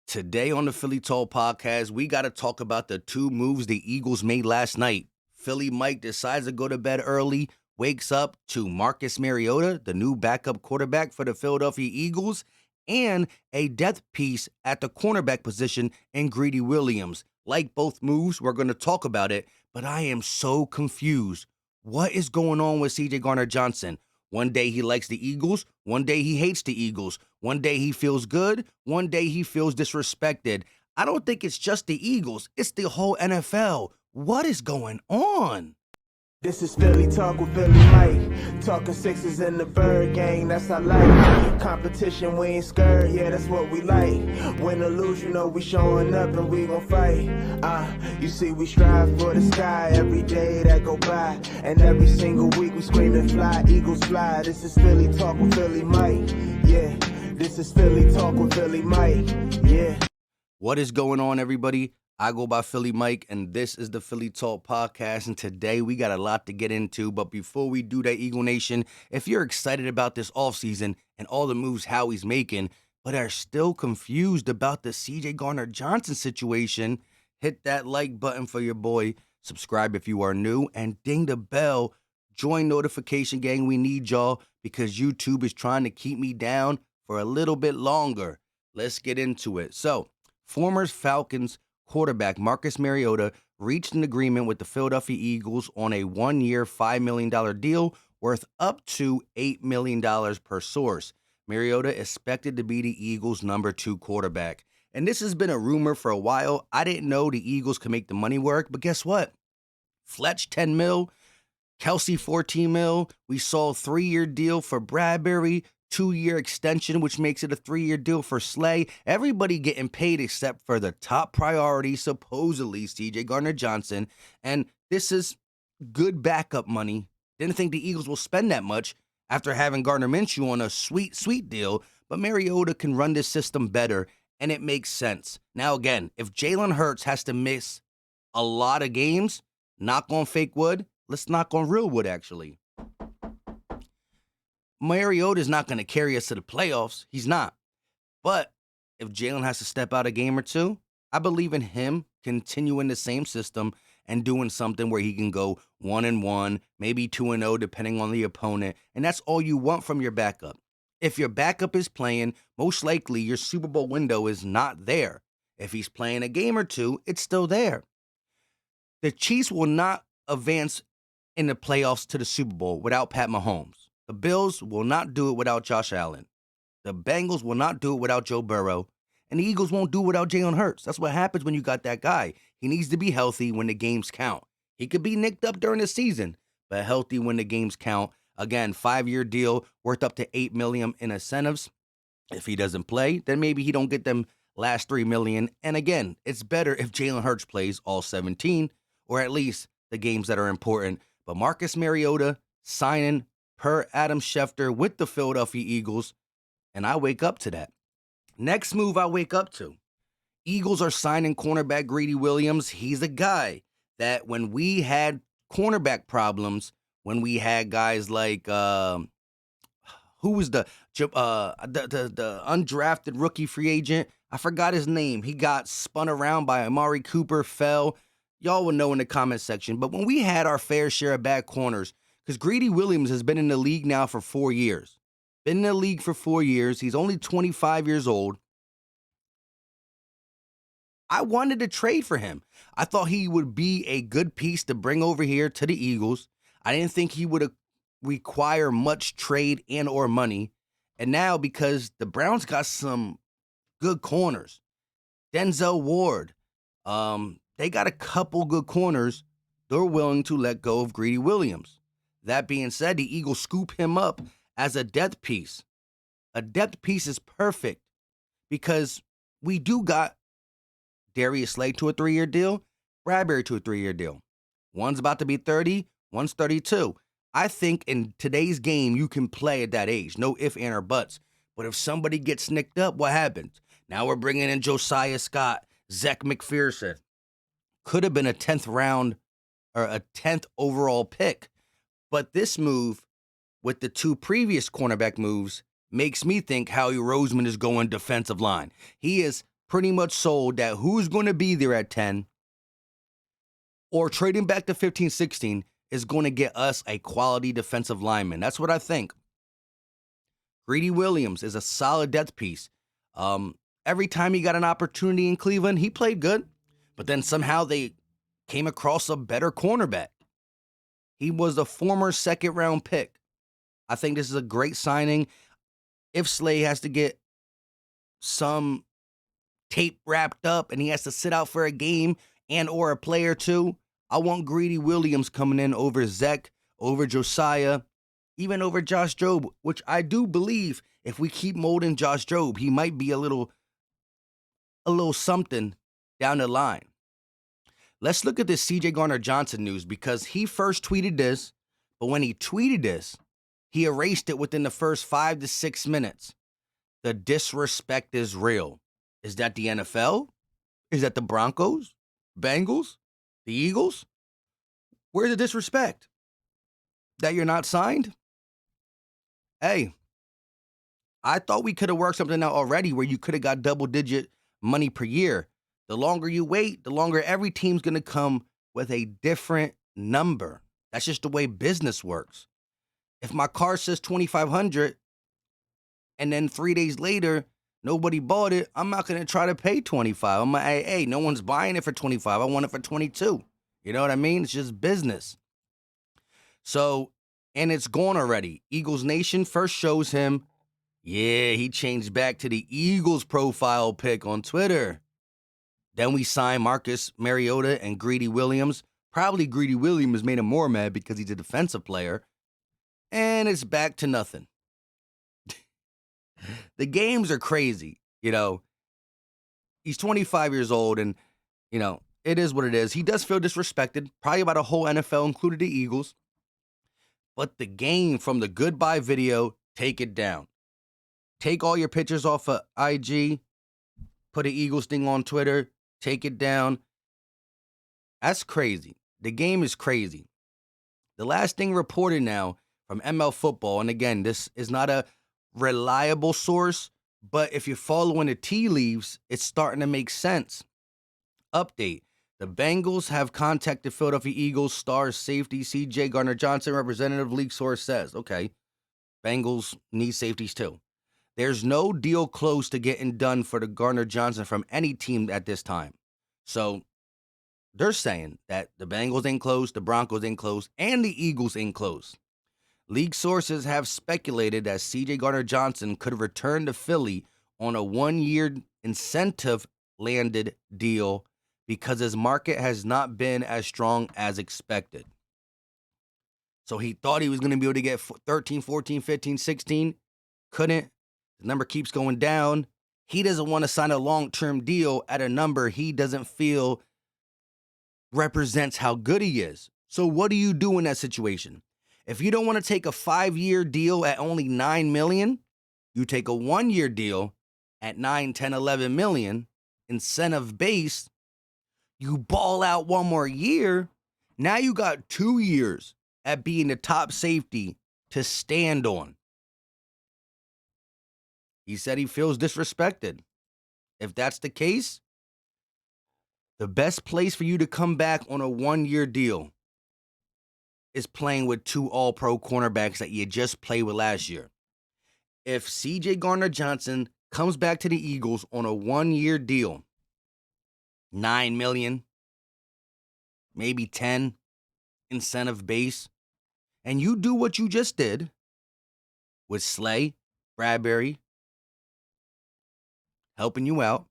Today on the Philly Talk podcast, we got to talk about the two moves the Eagles made last night. Philly Mike decides to go to bed early, wakes up to Marcus Mariota, the new backup quarterback for the Philadelphia Eagles, and a depth piece at the cornerback position in Greedy Williams. Like both moves, we're going to talk about it, but I am so confused. What is going on with Garner Johnson? One day he likes the Eagles, one day he hates the Eagles. One day he feels good, one day he feels disrespected. I don't think it's just the Eagles, it's the whole NFL. What is going on? This is Philly Talk with Philly Mike. Talking Sixers in the Bird Gang, that's our life. Competition, we ain't scared, yeah, that's what we like. Win or lose, you know we showing up and we gon' fight. You see we strive for the sky every day that go by. And every single week we screaming fly, Eagles fly. This is Philly Talk with Philly Mike, yeah. This is Philly Talk with Philly Mike, yeah. What is going on, everybody? I go by Philly Mike, and this is the Philly Talk podcast, and today we got a lot to get into, but before we do that, Eagle Nation, if you're excited about this offseason and all the moves Howie's making, but are still confused about the Garner Johnson situation, hit that like button for your boy, subscribe if you are new, and ding the bell. Join Notification Gang, we need y'all, because YouTube is trying to keep me down for a little bit longer. Let's get into it. So, former Falcons quarterback Marcus Mariota reached an agreement with the Philadelphia Eagles on a one-year, $5 million deal worth up to $8 million per source. Mariota expected to be the Eagles' number 2 quarterback. And this has been a rumor for a while. I didn't know the Eagles could make the money work, but guess what? Fletch, 10 mil. Kelsey, 14 mil. We saw a 3-year deal for Bradbury. 2-year extension, which makes it a 3-year deal for Slay. Everybody getting paid except for the top priority, supposedly, Garner Johnson. And this is good backup money. Didn't think the Eagles will spend that much after having Gardner Minshew on a sweet deal. But Mariota can run this system better, and it makes sense. Now, again, if Jalen Hurts has to miss a lot of games, knock on fake wood, let's knock on real wood, actually. Mariota is not going to carry us to the playoffs. He's not. But if Jalen has to step out a game or two, I believe in him continuing the same system and doing something where he can go 1-1, maybe 2-0, depending on the opponent. And that's all you want from your backup. If your backup is playing, most likely your Super Bowl window is not there. If he's playing a game or two, it's still there. The Chiefs will not advance in the playoffs to the Super Bowl without Pat Mahomes. The Bills will not do it without Josh Allen. The Bengals will not do it without Joe Burrow. And the Eagles won't do it without Jalen Hurts. That's what happens when you got that guy. He needs to be healthy when the games count. He could be nicked up during the season, but healthy when the games count. Again, 5-year deal worth up to $8 million in incentives. If he doesn't play, then maybe he don't get them last $3 million. And again, it's better if Jalen Hurts plays all 17, or at least the games that are important. But Marcus Mariota signing per Adam Schefter with the Philadelphia Eagles, and I wake up to that. Next move I wake up to. Eagles are signing cornerback Greedy Williams. He's a guy that when we had cornerback problems, when we had guys like, who was the undrafted rookie free agent? I forgot his name. He got spun around by Amari Cooper, fell. Y'all will know in the comment section. But when we had our fair share of bad corners, because Greedy Williams has been in the league now for 4 years. Been in the league for 4 years. He's only 25 years old. I wanted to trade for him. I thought he would be a good piece to bring over here to the Eagles. I didn't think he would require much trade and or money. And now, because the Browns got some good corners, Denzel Ward, they got a couple good corners, they're willing to let go of Greedy Williams. That being said, the Eagles scoop him up as a depth piece. A depth piece is perfect because we do got Darius Slay to a 3-year deal, Bradbury to a 3-year deal. One's about to be 30, one's 32. I think in today's game, you can play at that age. No ifs, ands, or buts. But if somebody gets nicked up, what happens? Now we're bringing in Josiah Scott, Zach McPherson. Could have been a 10th round or a 10th overall pick. But this move, with the 2 previous cornerback moves, makes me think Howie Roseman is going defensive line. He is pretty much sold that who's going to be there at 10 or trading back to 15, 16 is going to get us a quality defensive lineman. That's what I think. Greedy Williams is a solid depth piece. Every time he got an opportunity in Cleveland, he played good, but then somehow they came across a better cornerback. He was a former second-round pick. I think this is a great signing. If Slay has to get some tape wrapped up and he has to sit out for a game and or a play or two, I want Greedy Williams coming in over Zach, over Josiah, even over Josh Jobe, which I do believe if we keep molding Josh Jobe, he might be a little something down the line. Let's look at this CJ Garner Johnson news because he first tweeted this, but when he tweeted this, he erased it within the first 5 to 6 minutes. The disrespect is real. Is that the NFL? Is that the Broncos? Bengals? The Eagles? Where's the disrespect? That you're not signed? Hey, I thought we could have worked something out already where you could have got double-digit money per year. The longer you wait, the longer every team's going to come with a different number. That's just the way business works. If my car says $2,500 and then 3 days later, nobody bought it, I'm not going to try to pay $25. I'm like, hey, no one's buying it for $25. I want it for $22. You know what I mean? It's just business. So, and it's gone already. Eagles Nation first shows him, yeah, he changed back to the Eagles profile pic on Twitter. Then we signed Marcus Mariota and Greedy Williams. Probably Greedy Williams made him more mad because he's a defensive player. And it's back to nothing. The games are crazy, you know. He's 25 years old and, you know, it is what it is. He does feel disrespected, probably by the whole NFL, including the Eagles. But the game from the goodbye video, take it down. Take all your pictures off of IG, put an Eagles thing on Twitter, take it down. That's crazy. The game is crazy. The last thing reported now from ML Football, and again, this is not a reliable source, but if you're following the tea leaves, it's starting to make sense. Update. The Bengals have contacted Philadelphia Eagles star safety CJ Garner Johnson, representative league source says. Okay, Bengals need safeties too. There's no deal close to getting done for the Garner Johnson from any team at this time. So they're saying that the Bengals ain't close, the Broncos ain't close, and the Eagles ain't close. League sources have speculated that CJ Garner Johnson could return to Philly on a 1-year incentive landed deal because his market has not been as strong as expected. So he thought he was going to be able to get 13, 14, 15, 16. Couldn't. The number keeps going down. He doesn't want to sign a long-term deal at a number he doesn't feel represents how good he is. So what do you do in that situation? If you don't want to take a 5-year deal at only $9 million, you take a 1-year deal at 9, 10, 11 million, incentive based, you ball out one more year. Now you got 2 years at being the top safety to stand on. He said he feels disrespected. If that's the case, the best place for you to come back on a 1-year deal is playing with 2 all-pro cornerbacks that you just played with last year. If CJ Garner Johnson comes back to the Eagles on a 1-year deal, 9 million, maybe 10 incentive base, and you do what you just did with Slay, Bradbury, helping you out,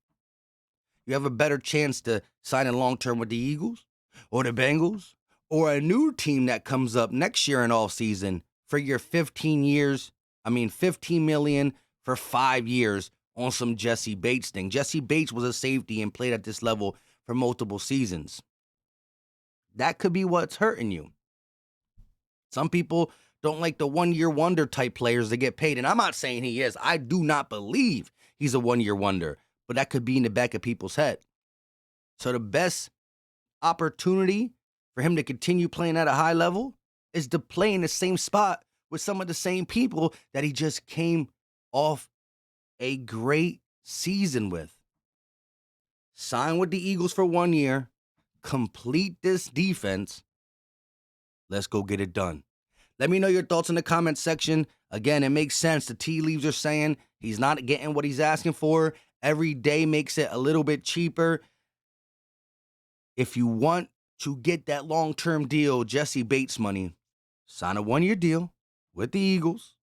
you have a better chance to sign in long-term with the Eagles or the Bengals or a new team that comes up next year in all season for your 15 million for 5 years on some Jesse Bates thing. Jesse Bates was a safety and played at this level for multiple seasons. That could be what's hurting you. Some people don't like the 1-year wonder type players that get paid, and I'm not saying he is. I do not believe he's a 1-year wonder, but that could be in the back of people's head. So the best opportunity for him to continue playing at a high level is to play in the same spot with some of the same people that he just came off a great season with. Sign with the Eagles for 1 year, complete this defense. Let's go get it done. Let me know your thoughts in the comment section. Again, it makes sense. The tea leaves are saying he's not getting what he's asking for. Every day makes it a little bit cheaper. If you want to get that long-term deal, Jesse Bates money, sign a 1-year deal with the Eagles,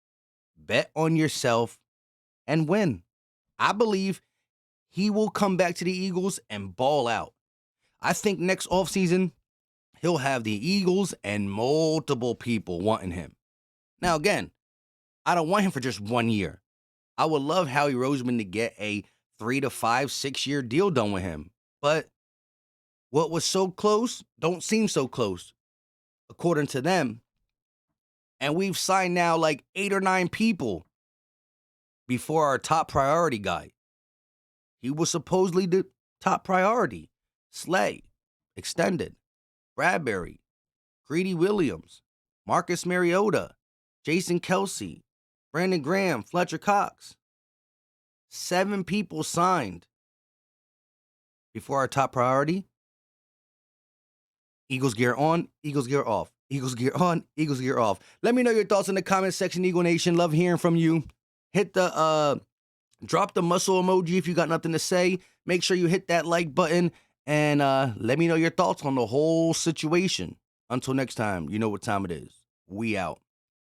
bet on yourself, and win. I believe he will come back to the Eagles and ball out. I think next offseason, he'll have the Eagles and multiple people wanting him. Now, again, I don't want him for just 1 year. I would love Howie Roseman to get a 3 to 5, 6-year deal done with him. But what was so close don't seem so close, according to them. And we've signed now like 8 or 9 people before our top priority guy. He was supposedly the top priority. Slay, extended. Bradbury, Greedy Williams, Marcus Mariota, Jason Kelsey, Brandon Graham, Fletcher Cox. 7 people signed before our top priority. Eagles gear on, Eagles gear off. Eagles gear on, Eagles gear off. Let me know your thoughts in the comment section, Eagle Nation. Love hearing from you. Hit the drop the muscle emoji if you got nothing to say. Make sure you hit that like button and let me know your thoughts on the whole situation. Until next time, you know what time it is. We out.